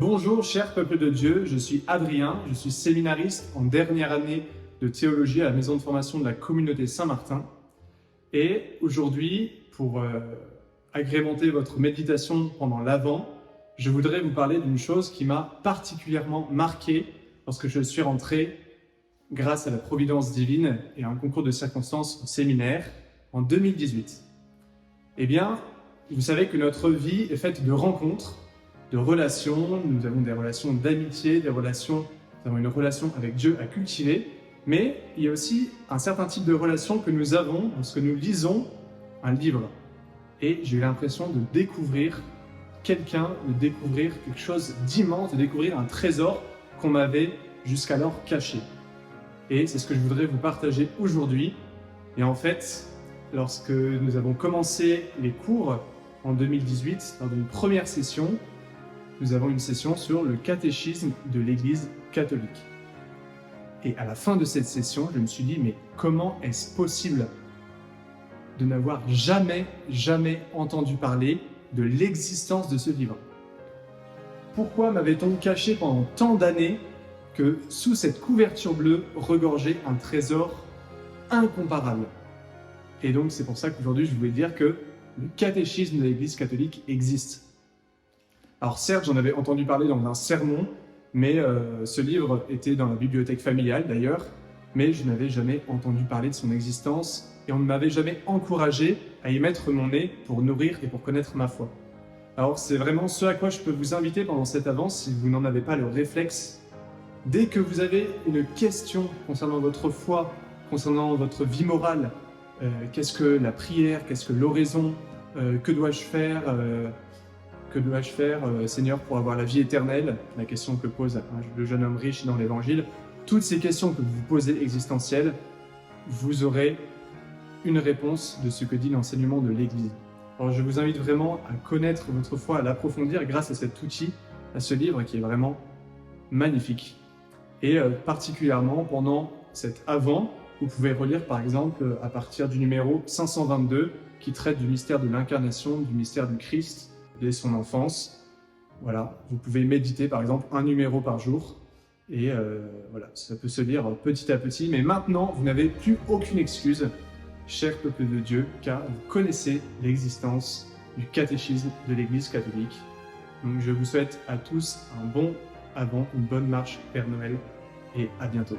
Bonjour, cher peuple de Dieu, je suis Adrien, je suis séminariste en dernière année de théologie à la maison de formation de la communauté Saint-Martin. Et aujourd'hui, pour agrémenter votre méditation pendant l'Avent, je voudrais vous parler d'une chose qui m'a particulièrement marqué lorsque je suis rentré, grâce à la providence divine et à un concours de circonstances au séminaire, en 2018. Eh bien, vous savez que notre vie est faite de rencontres, de relations, nous avons des relations d'amitié, nous avons une relation avec Dieu à cultiver, mais il y a aussi un certain type de relation que nous avons lorsque nous lisons un livre. Et j'ai eu l'impression de découvrir quelqu'un, de découvrir quelque chose d'immense, de découvrir un trésor qu'on m'avait jusqu'alors caché. Et c'est ce que je voudrais vous partager aujourd'hui. Et en fait, lorsque nous avons commencé les cours en 2018, lors d'une première session, nous avons une session sur le catéchisme de l'Église catholique. Et à la fin de cette session, je me suis dit, mais comment est-ce possible de n'avoir jamais entendu parler de l'existence de ce livre? Pourquoi m'avait-on caché pendant tant d'années que sous cette couverture bleue regorgeait un trésor incomparable? Et donc c'est pour ça qu'aujourd'hui je voulais dire que le catéchisme de l'Église catholique existe. Alors certes, j'en avais entendu parler dans un sermon, mais ce livre était dans la bibliothèque familiale d'ailleurs, mais je n'avais jamais entendu parler de son existence et on ne m'avait jamais encouragé à y mettre mon nez pour nourrir et pour connaître ma foi. Alors c'est vraiment ce à quoi je peux vous inviter pendant cette avance si vous n'en avez pas le réflexe. Dès que vous avez une question concernant votre foi, concernant votre vie morale, qu'est-ce que la prière, qu'est-ce que l'oraison, que dois-je faire Seigneur, pour avoir la vie éternelle? La question que pose le jeune homme riche dans l'Évangile. Toutes ces questions que vous vous posez existentielles, vous aurez une réponse de ce que dit l'enseignement de l'Église. Alors je vous invite vraiment à connaître votre foi, à l'approfondir grâce à cet outil, à ce livre qui est vraiment magnifique. Et particulièrement pendant cet Avant, vous pouvez relire par exemple à partir du numéro 522 qui traite du mystère de l'incarnation, du mystère du Christ dès son enfance. Voilà, vous pouvez méditer par exemple un numéro par jour et voilà, ça peut se lire petit à petit, mais maintenant vous n'avez plus aucune excuse, cher peuple de Dieu, car vous connaissez l'existence du catéchisme de l'Église catholique. Donc je vous souhaite à tous un bon Avant, une bonne marche vers Noël et à bientôt.